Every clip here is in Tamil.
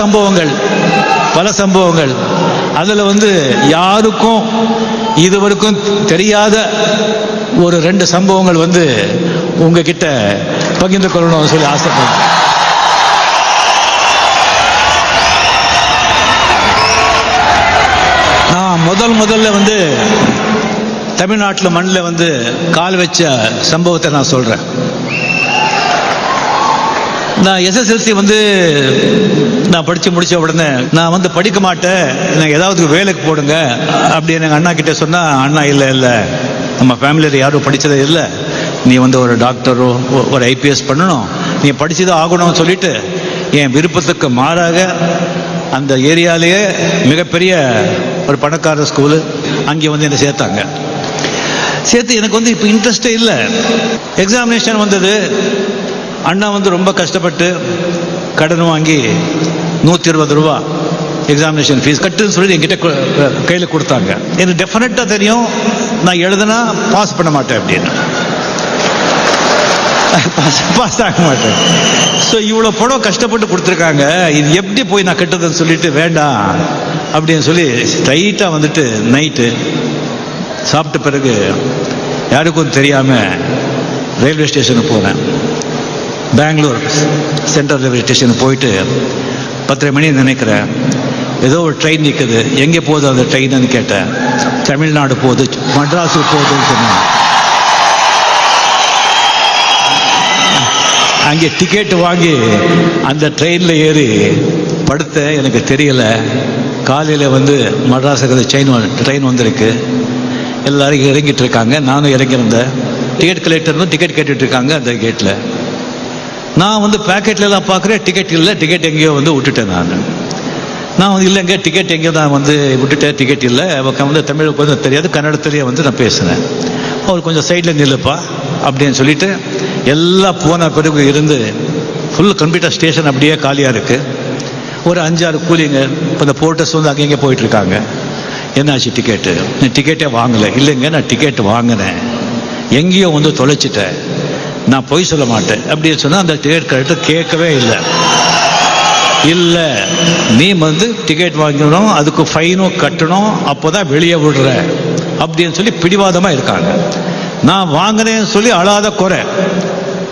சம்பவங்கள் அதில் வந்து யாருக்கும் இதுவரைக்கும் தெரியாத ஒரு 2 சம்பவங்கள் வந்து உங்ககிட்ட பகிர்ந்து கொள்ளணும்னு சொல்லி ஆசைப்படுறேன். நான் முதல்ல வந்து தமிழ்நாட்டில் மண்ணில் வந்து கால் வச்ச சம்பவத்தை நான் சொல்கிறேன். நான் எஸ்எஸ்எல்சி வந்து நான் படித்து முடித்த உடனே நான் வந்து படிக்க மாட்டேன், நான் ஏதாவது வேலைக்கு போடுங்க அப்படின்னு எங்கள் அண்ணா கிட்டே சொன்னால், அண்ணா இல்லை நம்ம ஃபேமிலியில் யாரும் படித்ததே இல்லை, நீ வந்து ஒரு டாக்டரோ ஒரு ஐபிஎஸ் பண்ணணும், நீ படிச்சுதான் ஆகணும்னு சொல்லிட்டு என் விருப்பத்துக்கு மாறாக அந்த ஏரியாலேயே மிகப்பெரிய ஒரு பணக்கார ஸ்கூலு அங்கே வந்து என்னை சேர்த்து எனக்கு வந்து இப்போ இன்ட்ரெஸ்டே இல்லை. எக்ஸாமினேஷன் வந்தது, அண்ணா வந்து ரொம்ப கஷ்டப்பட்டு கடன் வாங்கி 120 ரூபா எக்ஸாமினேஷன் ஃபீஸ் கட்டுன்னு சொல்லி என்கிட்ட கையில் கொடுத்தாங்க. எனக்கு டெஃபினட்டாக தெரியும் நான் எழுதுனா பாஸ் பண்ண மாட்டேன் அப்படின்னு, பாஸ் ஆக மாட்டேன். ஸோ இவ்வளோ பணம் கஷ்டப்பட்டு கொடுத்துருக்காங்க, இது எப்படி போய் நான் கட்டுறதுன்னு சொல்லிட்டு வேண்டாம் அப்படின்னு சொல்லி ஸ்ட்ரைட்டாக வந்துட்டு நைட்டு சாப்பிட்ட பிறகு யாருக்கும் தெரியாமல் ரயில்வே ஸ்டேஷனுக்கு போனேன். பெங்களூர் சென்ட்ரல் ரயில்வே ஸ்டேஷனுக்கு போயிட்டு 10:30 மணி நினைக்கிறேன், ஏதோ ஒரு ட்ரெயின் நிற்குது, எங்கே போகுது அந்த ட்ரெயின்னு கேட்டேன். தமிழ்நாடு போகுது, மட்ராஸுக்கு போகுதுன்னு சொன்னேன். அங்கே டிக்கெட்டு வாங்கி அந்த ட்ரெயினில் ஏறி படுத்த, எனக்கு தெரியல. காலையில் வந்து மட்ராஸுக்கு ட்ரெயின் வந்திருக்கு, எல்லாரும் இறங்கிட்டு இருக்காங்க, நானும் இறங்கியிருந்தேன். டிக்கெட் கலெக்டர்னு டிக்கெட் கேட்டுட்டு இருக்காங்க அந்த கேட்டில். நான் வந்து பேக்கெட்லாம் பார்க்குறேன், டிக்கெட் இல்லை, டிக்கெட் எங்கேயோ வந்து விட்டுட்டேன். நான் வந்து இல்லைங்க டிக்கெட் எங்கேயோ நான் வந்து விட்டுட்டேன், டிக்கெட் இல்லை. அவருக்கு வந்து தமிழுக்கு வந்து தெரியாது, கன்னடத்துலேயே வந்து நான் பேசினேன். அவர் கொஞ்சம் சைடில் நில்லுப்பா அப்படின்னு சொல்லிட்டு எல்லாம் போன பிறகு இருந்து ஃபுல் கம்ப்யூட்டர் ஸ்டேஷன் அப்படியே காலியாக இருக்குது. ஒரு 5-6 கூலிங்க இப்போ இந்த போர்ட்டர்ஸ் வந்து அங்கே இங்கே போயிட்டுருக்காங்க. என்னாச்சு டிக்கெட்டு? நான் டிக்கெட்டே வாங்கலை. இல்லைங்க நான் டிக்கெட் வாங்கினேன், எங்கேயோ வந்து தொலைச்சிட்டேன், நான் பொய் சொல்ல மாட்டேன் அப்படின்னு சொன்னால் அந்த டிக்கெட் கலெக்டர் கேட்கவே இல்லை, நீ வந்து டிக்கெட் வாங்கணும், அதுக்கு ஃபைனும் கட்டணும், அப்போ தான் வெளியே விடுற அப்படின்னு சொல்லி பிடிவாதமாக இருக்காங்க. நான் வாங்கினேன்னு சொல்லி அழாத குறை.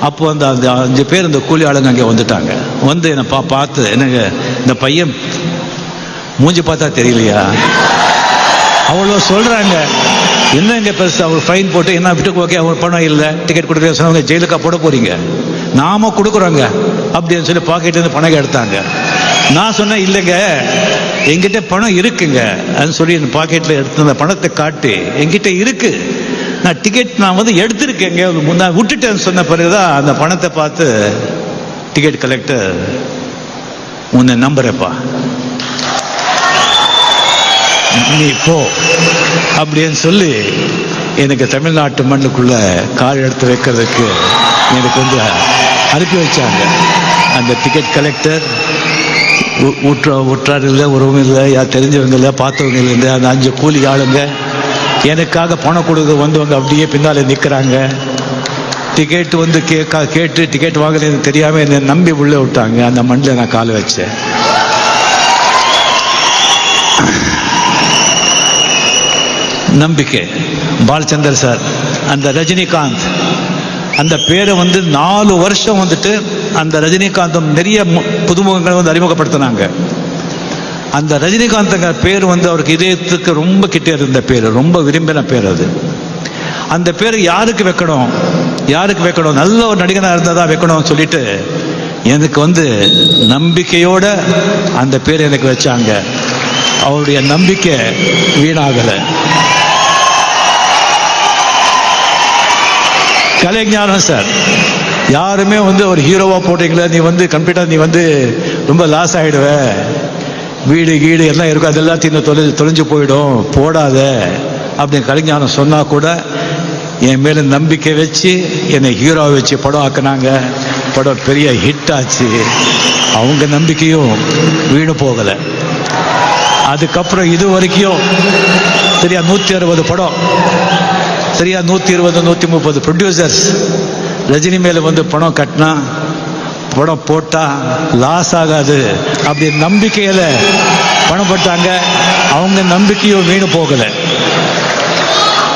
அப்போ அந்த 5 பேர் இந்த கூலி ஆளுங்க அங்கே வந்துட்டாங்க. வந்து என்னை பார்த்து, என்னங்க இந்த பையன் மூஞ்சி பார்த்தா தெரியலையா, அவ்வளோ சொல்கிறாங்க, என்னங்க பெருசு, அவர் ஃபைன் போட்டு என்ன விட்டு ஓகே அவர் பணம் இல்லை, டிக்கெட் கொடுக்குற சொன்னவங்க ஜெயிலுக்கா போட போகிறீங்க, நாம கொடுக்குறோங்க அப்படின்னு சொல்லி பாக்கெட்லேருந்து பணம் எடுத்தாங்க. நான் சொன்னேன் இல்லைங்க என்கிட்ட பணம் இருக்குங்க அப்படின்னு சொல்லி என் பாக்கெட்டில் எடுத்து அந்த பணத்தை காட்டி என்கிட்ட இருக்கு, நான் டிக்கெட் நான் வந்து எடுத்திருக்கேங்க, நான் விட்டுட்டேன்னு சொன்ன பிறகுதான் அந்த பணத்தை பார்த்து டிக்கெட் கலெக்டர், உன்னை நம்புறப்பா, நீ போ அப்படின்னு சொல்லி எனக்கு தமிழ்நாட்டு மண்ணுக்குள்ள கால் எடுத்து வைக்கிறதுக்கு எனக்கு வந்து அனுப்பி வச்சாங்க. அந்த டிக்கெட் கலெக்டர் உற்றார் இல்லை, உறவும் இல்லை, யார் தெரிஞ்சவங்க இல்லை, பார்த்தவங்க இல்லை, அந்த 5 கூலி ஆளுங்க எனக்காக பணம் கொடுக்க வந்தவங்க அப்படியே பின்னால் நிற்கிறாங்க. டிக்கெட் வந்து கேட்டு டிக்கெட் வாங்கலன்னு தெரியாமல் என்னை நம்பி உள்ளே விட்டாங்க. அந்த மண்ணில் நான் கால் வச்சேன். நம்பிக்கை. பாலச்சந்தர் சார், அந்த ரஜினிகாந்த் அந்த பேரை வந்து 4 வருஷம் வந்துட்டு அந்த ரஜினிகாந்தும் நிறைய புதுமுகங்களை வந்து அறிமுகப்படுத்தினாங்க. அந்த ரஜினிகாந்த் பேர் வந்து அவருக்கு இதயத்துக்கு ரொம்ப கிட்டே இருந்த பேர், ரொம்ப விரும்பின பேர் அது. அந்த பேர் யாருக்கு வைக்கணும், நல்ல ஒரு நடிகனாக இருந்தால் தான் வைக்கணும்னு சொல்லிட்டு எனக்கு வந்து நம்பிக்கையோட அந்த பேர் எனக்கு வச்சாங்க. அவருடைய நம்பிக்கை வீணாகலை. கலைஞானம் சார், யாருமே வந்து ஒரு ஹீரோவாக போட்டீங்களா, நீ வந்து கம்ப்ளீட்டாக நீ வந்து ரொம்ப லாஸ் ஆகிடுவ, வீடு எல்லாம் இருக்கும், அது எல்லாத்தையும் தொலைஞ்சு போயிடும், போடாத அப்படின்னு கலைஞானம் சொன்னால் கூட என் மேலே நம்பிக்கை வச்சு என்னை ஹீரோவை வச்சு படம் ஆக்குனாங்க. படம் பெரிய ஹிட் ஆச்சு. அவங்க நம்பிக்கையும் வீணு போகலை. அதுக்கப்புறம் இது வரைக்கும் சரியா 160 படம், சரியா 120 130 ப்ரொடியூசர்ஸ் ரஜினி மேலே வந்து பணம் கட்டினா படம் போட்டால் லாஸ் ஆகாது அப்படி நம்பிக்கையில் பணம் போட்டாங்க. அவங்க நம்பிக்கையும் வீணு போகலை.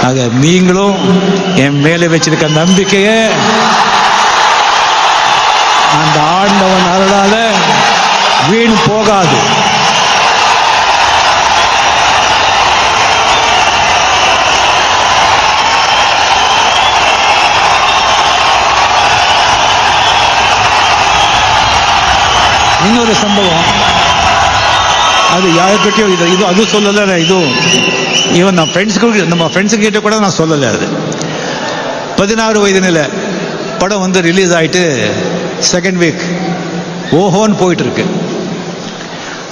ஆக நீங்களும் என் மேலே வச்சிருக்க நம்பிக்கையை அந்த ஆண்டவன் அருளால வீண் போகாது. இன்னொரு சம்பவம், அது யாருக்கிட்டையும் இது அதுவும் சொல்லலை. இதுவும் ஈவன் நான் நம்ம ஃப்ரெண்ட்ஸுக்கிட்ட கூட நான் சொல்லலை. அது 16 வயது நிலை படம் வந்து ரிலீஸ் ஆகிட்டு செகண்ட் வீக் ஓஹோன்னு போயிட்டு இருக்கு.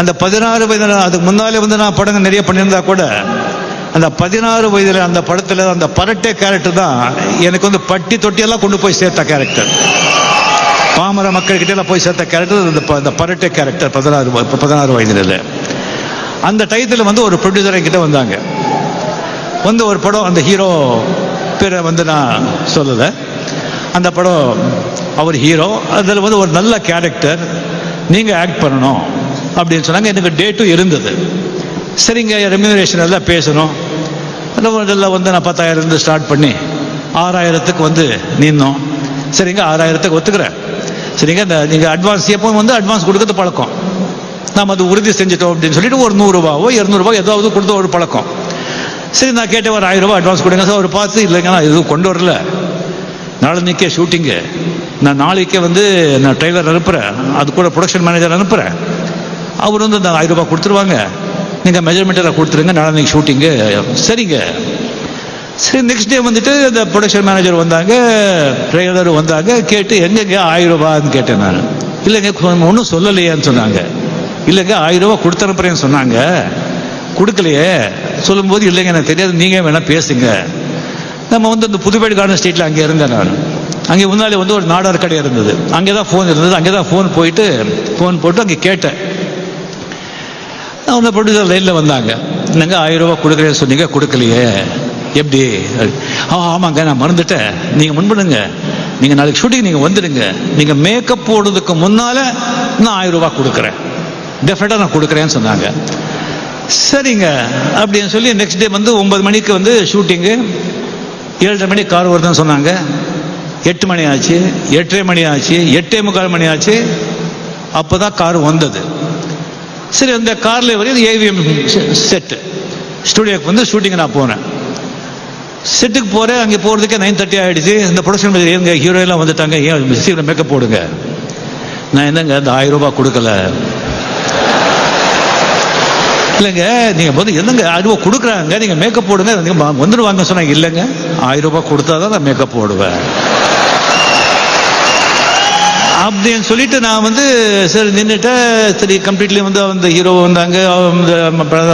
அந்த 16 வயதில் அதுக்கு முன்னாலே வந்து நான் படங்கள் நிறைய பண்ணியிருந்தா கூட அந்த 16 வயதில் அந்த படத்தில் அந்த பரட்டை கேரக்டர் தான் எனக்கு வந்து பட்டி தொட்டியெல்லாம் கொண்டு போய் சேர்த்த கேரக்டர். பாமர மக்கள்கிட்ட எல்லாம் போய் சேர்த்த கேரக்டர் அந்த பரட்டை கேரக்டர் 16 வயதில். அந்த டயத்தில் வந்து ஒரு ப்ரொடியூசர் என்கிட்ட வந்தாங்க. வந்து ஒரு படம், அந்த ஹீரோ பேரை வந்து நான் சொல்லலை. அந்த படம் அவர் ஹீரோ, அதில் வந்து ஒரு நல்ல கேரக்டர், நீங்கள் ஆக்ட் பண்ணணும் அப்படின்னு சொன்னாங்க. எனக்கு டேட்டும் இருந்தது. சரிங்க, ரெம்யூனரேஷன் எல்லாம் பேசணும். எல்லாம் வந்து நான் 10,000 ஸ்டார்ட் பண்ணி 6,000க்கு வந்து நின்னோம். சரிங்க, 6,000க்கு ஒத்துக்கிறேன். சரிங்க, நீங்கள் அட்வான்ஸ் எப்போ வந்து அட்வான்ஸ் கொடுக்கறது பழக்கம், நாம் அது உறுதி செஞ்சுட்டோம் அப்படின்னு சொல்லிட்டு ஒரு 100 ரூபாவோ 200 ரூபாய் ஏதாவது கொடுத்த ஒரு பழக்கம். சரி, நான் கேட்டேன் ஒரு 1000 ரூபாய் அட்வான்ஸ் கொடுங்க சார். அவர் பார்த்து, இல்லைங்க நான் எதுவும் கொண்டு வரல, நாளைக்கே ஷூட்டிங்கு, நான் நாளைக்கே வந்து நான் ட்ரைலர் அனுப்புகிறேன், அது கூட ப்ரொடக்ஷன் மேனேஜர் அனுப்புகிறேன், அவர் வந்து அந்த 1000 ரூபாய் கொடுத்துருவாங்க, நீங்கள் மெஜர்மெண்ட்டில் கொடுத்துருங்க, நாளைக்கு ஷூட்டிங்கு. சரிங்க. சரி, நெக்ஸ்ட் டே வந்துட்டு இந்த ப்ரொடக்ஷன் மேனேஜர் வந்தாங்க, ட்ரைலர் வந்தாங்க. கேட்டு எங்கெங்க 1000 ரூபான்னு கேட்டேன் நான். இல்லைங்க ஒன்றும் சொல்லலையேன்னு சொன்னாங்க. இல்லைங்க 1000 ரூபா கொடுத்து அனுப்புறேன்னு சொன்னாங்க, கொடுக்கலையே. சொல்லும்போது இல்லைங்க எனக்கு தெரியாது, நீங்கள் வேணால் பேசுங்க. நம்ம வந்து இந்த புதுப்பேடு கார்டன் ஸ்ட்ரீட்டில் அங்கே இருந்தேன் நான். அங்கே முன்னாலே வந்து ஒரு நாடார் கடை இருந்தது, அங்கே தான் ஃபோன் இருந்தது. அங்கே தான் ஃபோன் போட்டு அங்கே கேட்டேன். அவங்க ப்ரொடியூசர் லைனில் வந்தாங்க. என்னங்க 1000 ரூபா கொடுக்குறேன்னு சொன்னீங்க, கொடுக்கலையே, எப்படி? ஆமாங்க நான் மறந்துட்டேன், நீங்கள் முன்படுங்க, நீங்கள் நாளைக்கு ஷூட்டிங் நீங்கள் வந்துடுங்க, நீங்கள் மேக்கப் போடுறதுக்கு முன்னால் நான் 1000 ரூபா கொடுக்குறேன், டெஃபினட்டாக நான் கொடுக்குறேன்னு சொன்னாங்க. சரிங்க அப்படின்னு சொல்லி நெக்ஸ்ட் டே வந்து 9 மணிக்கு வந்து ஷூட்டிங்கு, 7:30 மணிக்கு கார் வருதுன்னு சொன்னாங்க. 8 மணி ஆச்சு, 8:30 மணி ஆச்சு, 8:45 மணி ஆச்சு, அப்போ தான் கார் வந்தது. சரி, அந்த காரில் வரையும் ஏவிஎம் செட்டு ஸ்டூடியோக்கு வந்து ஷூட்டிங்கு நான் போனேன். செட்டுக்கு போகிறேன். அங்கே போகிறதுக்கே 9:30 ஆகிடுச்சு. இந்த ப்ரொடக்ஷன் மேனேஜர் எங்க ஹீரோயெல்லாம் வந்துட்டாங்க, ஏன் சீக்கிரம் மேக்கப் போடுங்க. நான் என்னங்க அந்த 1000 ரூபாய் கொடுக்கல. இல்லைங்க நீங்கள் வந்து என்னங்க 1000 ரூபா கொடுக்குறாங்க, நீங்கள் மேக்கப் போடுங்க, நீங்கள் வந்துடுவாங்க சொன்னாங்க. இல்லைங்க 1000 ரூபாய் கொடுத்தா தான் நான் மேக்கப் போடுவேன் அப்படின்னு சொல்லிட்டு நான் வந்து சரி நின்றுட்டேன். சரி, கம்ப்ளீட்லி வந்து அந்த ஹீரோ வந்தாங்க,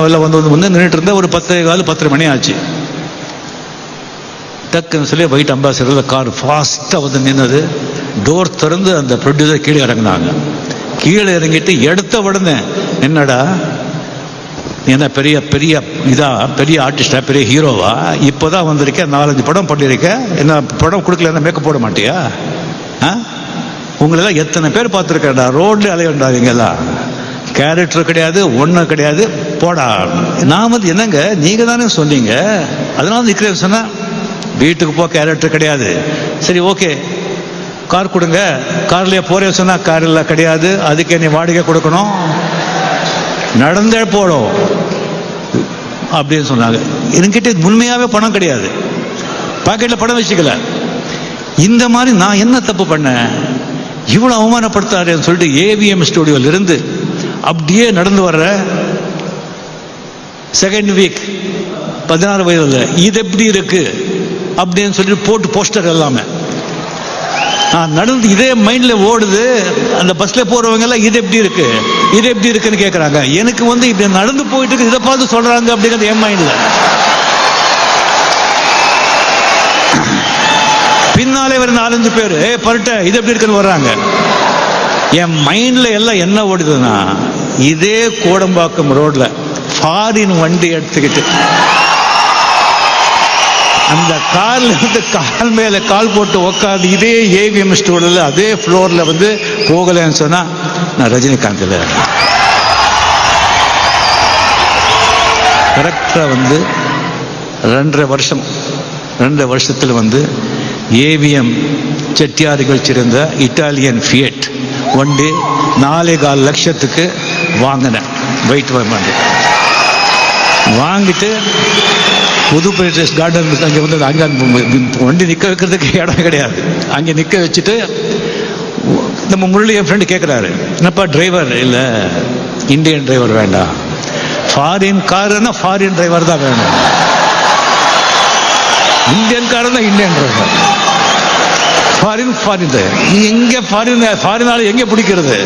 எல்லாம் வந்து நின்றுட்டு இருந்தேன். ஒரு 10:15 மணி ஆச்சு. டக்குன்னு சொல்லி ஒயிட் அம்பாசிடரில் கார் ஃபாஸ்ட்டாக வந்து நின்னது. டோர் திறந்து அந்த ப்ரொடியூசர் கீழே இறங்கினாங்க. கீழே இறங்கிட்டு எடுத்த உடனே, என்னடா என்ன பெரிய பெரிய பெரிய ஆர்டிஸ்டா, பெரிய ஹீரோவா, இப்போதான் வந்திருக்கேன், 4-5 படம் பண்ணியிருக்கேன், என்ன படம் கொடுக்கல, மேக்கப் போட மாட்டியா? உங்களெல்லாம் எத்தனை பேர் பார்த்துருக்கேன்டா, ரோட்ல அலையண்டாதீங்கெல்லாம், கேரக்டர் கிடையாது, ஒன்றும் கிடையாது, போடா. நான் வந்து என்னங்க நீங்கள் தானே சொன்னீங்க, அதனால நிற்கிறேன்னு சொன்னேன். வீட்டுக்கு போ, கேரக்டர் கிடையாது. சரி, ஓகே, கார் கொடுங்க. கார்லேயே போறேன்னு சொன்னால் காரில் கிடையாது, அதுக்கே நீ வாடகை கொடுக்கணும், நடந்தே போடும் அப்படின்னு சொன்னாங்க. என்கிட்ட உண்மையாகவே பணம் கிடையாது, பாக்கெட்டில் பணம் வச்சுக்கல. இந்த மாதிரி நான் என்ன தப்பு பண்ணேன், இவ்வளோ அவமானப்படுத்தாருன்னு சொல்லிட்டு ஏவிஎம் ஸ்டுடியோவிலிருந்து அப்படியே நடந்து வர்ற செகண்ட் வீக் 16 வயதில் இது எப்படி இருக்கு அப்படின்னு சொல்லிட்டு போட்டு போஸ்டர் எல்லாமே நடந்து இதே மைண்ட்ல ஓடுது. அந்த பஸ்ல போறவங்க எல்லாம் இது எப்படி இருக்கு, இது எப்படி இருக்குன்னு கேட்கறாங்க. எனக்கு வந்து இப்படி நடந்து போயிட்டு இருக்கு, இதை பார்த்து சொல்றாங்க அப்படிங்கிறது என் மைண்ட்ல. பின்னாலே வர 4-5 பேர் பரட்ட இது எப்படி இருக்குன்னு வர்றாங்க. என் மைண்ட்ல எல்லாம் என்ன ஓடுதுன்னா, இதே கோடம்பாக்கம் ரோட்ல ஃபாரின் வண்டி எடுத்துக்கிட்டு அந்த கார்ல வந்து கால் மேல கால் போட்டு உட்காந்து இதே ஏவிஎம் ஸ்டூடியோல அதே ஃப்ளோர்ல வந்து போகலன்னு சொன்னா நான் ரஜினிகாந்த் இல்லை. கரெக்டா வந்து 2.5 வருஷத்துல வந்து ஏவிஎம் செட்டியார்கள் சிறந்த இட்டாலியன் ஃபியட் வண்டி 4.25 லட்சத்துக்கு வாங்கினேன். வெயிட் வண்டி வாங்கிட்டு புது பிரிட்டிஷ் கார்டன் அங்கே வந்து அங்கே வண்டி நிற்க வைக்கிறதுக்கு இடம் கிடையாது. அங்கே நிற்க வச்சுட்டு நம்ம முரளி என் ஃப்ரெண்டு கேட்குறாரு, என்னப்பா டிரைவர் இல்லை, இந்தியன் டிரைவர் வேண்டாம், ஃபாரின் காருன்னா ஃபாரின் டிரைவர் தான் வேணும், இந்தியன் காரு தான் இந்தியன் டிரைவர், ஃபாரின் டிரைவர். எங்கே ஃபாரினால எங்கே பிடிக்கிறது?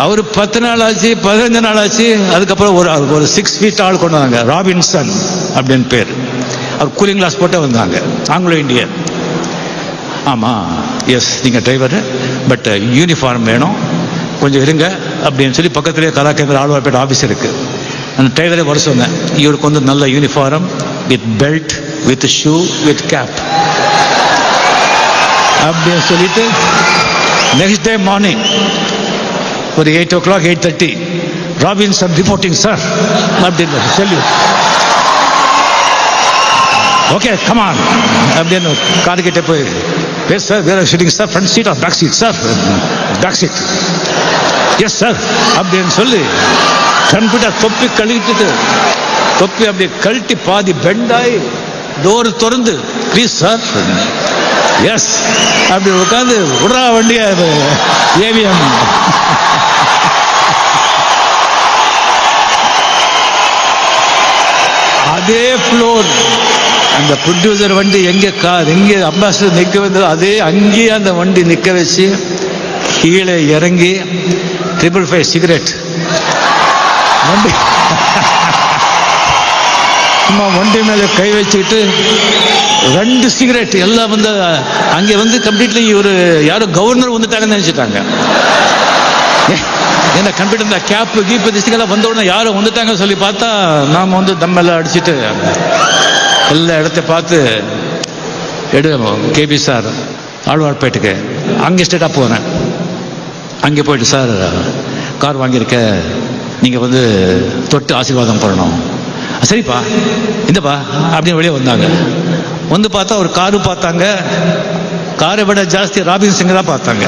அவர் 10 நாள் ஆச்சு, 15 நாள் ஆச்சு. அதுக்கப்புறம் ஒரு 6 feet ஆள் கொண்டு வந்தாங்க, ராபின்சன் அப்படின்னு பேர். அவர் கூலிங் கிளாஸ் போட்டு வந்தாங்க, ஆங்கிலோ இந்தியன். ஆமாம், எஸ் நீங்கள் டிரைவர், பட் யூனிஃபார்ம் வேணும், கொஞ்சம் இருங்க அப்படின்னு சொல்லி பக்கத்துலேயே கலாக்கேந்திர ஆழ்வார்பேட்டை ஆஃபீஸ் இருக்குது. அந்த டிரைவரே வர சொன்னேன். இவருக்கு வந்து நல்ல uniform with belt, with shoe, with cap அப்படின்னு சொல்லிட்டு நெக்ஸ்ட் டே மார்னிங் ஒரு 8 o'clock 8:30 ராபின்சன் ரிப்போர்ட்டிங் சார் அப்படின்னு சொல்லி, ஓகே கமான் அப்படின்னு கார் கிட்டே போய், எஸ் சார் வேற shooting sir, front seat or back seat sir, back seat, yes sir அப்படின்னு சொல்லி கம்ப்யூட்டர் தொப்பி கழுவிட்டு தொப்பி அப்படி கழட்டி பாதி பெண்டாய் டோர் திறந்து, ப்ளீஸ் சார், எஸ் அப்படி உட்காந்து விடுறா வண்டிய ஏவிஎம். அதே ஃப்ளோர் அந்த ப்ரொடியூசர் வண்டி எங்கே அம்பாசிடர் நிற்க வந்தது, அதே அங்கேயே அந்த வண்டி நிற்க வச்சு கீழே இறங்கி 555 சிகரெட் வண்டி சும்மா வண்டி மேலே கை வச்சுக்கிட்டு 2 சிகரெட் எல்லாம் வந்து அங்கே வந்து கம்ப்ளீட்லி ஒரு யாரும் கவர்னர் வந்துட்டாங்கன்னு நினச்சிட்டாங்க. ஏன்னா கம்ப்யூட்டர் இந்த கேப்பு கீப்பு திஸ்டிக்கெல்லாம் வந்த உடனே யாரும் வந்துட்டாங்கன்னு சொல்லி பார்த்தா நாம் வந்து தம்மெல்லாம் அடிச்சுட்டு எல்லா இடத்த பார்த்து கேபி சார் ஆழ்வார்பேட்டுக்கு அங்கே ஸ்டேட்டாக போனேன். அங்கே போயிட்டு, சார் கார் வாங்கியிருக்க, நீங்கள் வந்து தொட்டு ஆசீர்வாதம் பண்ணணும். சரிப்பா இந்தப்பா அப்படின்னு வெளியே வந்தாங்க. வந்து பார்த்தா ஒரு காரு பார்த்தாங்க, காரை விட ஜாஸ்தி ராபின்சன் தான் பார்த்தாங்க.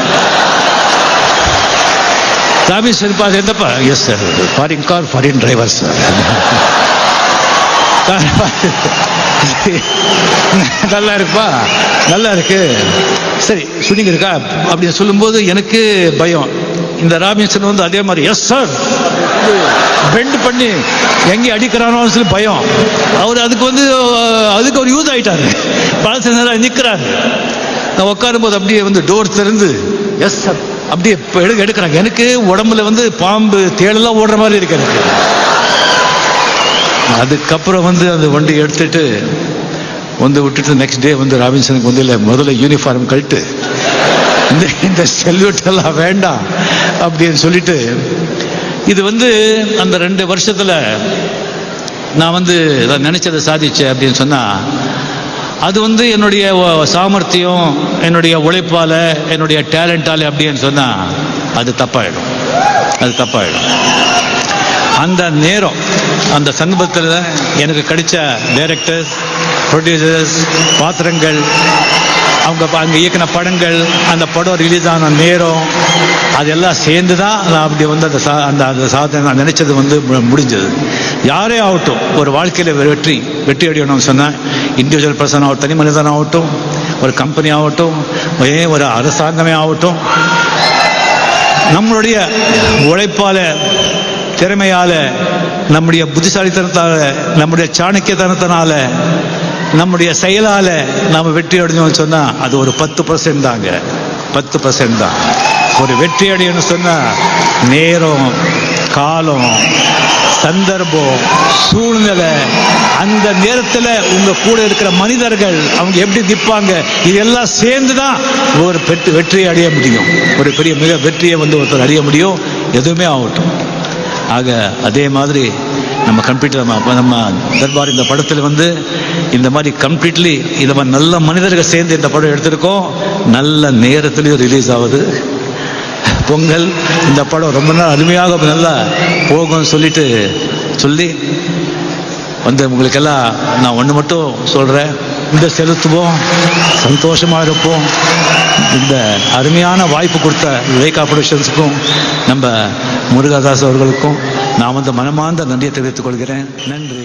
ராபின்சன் பார்த்து, எந்தப்பா, yes sir foreign car, foreign driver sir. நல்லா இருக்குப்பா, நல்லா இருக்கு, சரி ஷூட்டிங் இருக்கா அப்படின்னு சொல்லும்போது எனக்கு பயம். இந்த ராபின்சன் வந்து அதே மாதிரி எஸ் சார் பெண்ட் பண்ணி எங்கே அடிக்கிறானோன்னு சொல்லி பயம். அவர் அதுக்கு ஒரு யூஸ் ஆகிட்டாரு. பழச நேரம் நிற்கிறாரு. நான் உட்காரும் போது அப்படியே வந்து டோர் திறந்து எஸ் சார் அப்படியே எடுக்கிறாங்க. எனக்கு உடம்புல வந்து பாம்பு தேடெல்லாம் ஓடுற மாதிரி இருக்கு எனக்கு. அதுக்கப்புறம் வந்து அந்த வண்டி எடுத்துட்டு வந்து விட்டுட்டு நெக்ஸ்ட் டே வந்து ராபின்சனுக்கு வந்து இல்லை, முதல்ல யூனிஃபார்ம் கழட்டு, இந்த செல்யூட் எல்லாம் வேண்டாம் அப்படின்னு சொல்லிட்டு, இது வந்து அந்த 2 வருஷத்துல நான் வந்து நினைச்சதை சாதிச்சேன் அப்படின்னு சொன்னா, அது வந்து என்னுடைய சாமர்த்தியம், என்னுடைய உழைப்பால, என்னுடைய டேலண்டால அப்படின்னு சொன்னா அது தப்பாயிடும். அந்த நேரம் அந்த சந்தர்ப்பத்தில் எனக்கு கிடைச்ச டைரக்டர்ஸ், ப்ரொடியூசர்ஸ், பாத்திரங்கள், அவங்க அங்கே இயக்கின படங்கள், அந்த படம் ரிலீஸ் ஆன நேரம், அதெல்லாம் சேர்ந்து தான் நான் அப்படி வந்து அந்த சாதனை நான் நினைச்சது வந்து முடிஞ்சது. யாரே ஆகட்டும், ஒரு வாழ்க்கையில் வெற்றி அடையணும்னு சொன்னால், இண்டிவிஜுவல் பர்சன் ஆகட்டும், தனி மனிதன் ஆகட்டும், ஒரு கம்பெனி ஆகட்டும், ஒரு அரசாங்கமே ஆகட்டும், நம்மளுடைய உழைப்பால, திறமையால, நம்முடைய புத்திசாலித்தனத்தால, நம்முடைய சாணக்கியத்தனத்தினால, நம்முடைய செயலால நாம் வெற்றி அடைஞ்சோம்னு சொன்னா அது ஒரு 10% தாங்க. 10% தான். ஒரு வெற்றி அடையணும்னு சொன்னா நேரம், காலம், சந்தர்ப்பம், சூழ்நிலை, அந்த நேரத்தில் உங்க கூட இருக்கிற மனிதர்கள் அவங்க எப்படி நிற்பாங்க, இதெல்லாம் சேர்ந்து தான் ஒரு வெற்றி அடைய முடியும். ஒரு மிக வெற்றியை வந்து ஒருத்தர் அடைய முடியும், எதுவுமே ஆகட்டும். ஆக அதே மாதிரி நம்ம நம்ம தர்பார் இந்த படத்தில் வந்து இந்த மாதிரி கம்ப்ளீட்லி இந்த மாதிரி நல்ல மனிதர்கள் சேர்ந்து இந்த படம் எடுத்திருக்கோம். நல்ல நேரத்துலையும் ரிலீஸ் ஆகுது. பொங்கல் இந்த படம் ரொம்ப நாள் அருமையாக நல்லா போகும்னு சொல்லி வந்து உங்களுக்கெல்லாம் நான் ஒன்று மட்டும் சொல்கிறேன், இந்த செலுத்துவோம், சந்தோஷமாக இருப்போம். இந்த அருமையான வாய்ப்பு கொடுத்த விவேகா ப்ரொடக்ஷன்ஸுக்கும் நம்ம முருகதாஸ் அவர்களுக்கும் நான் வந்து மனமார்ந்த நன்றியை தெரிவித்துக் கொள்கிறேன். நன்றி.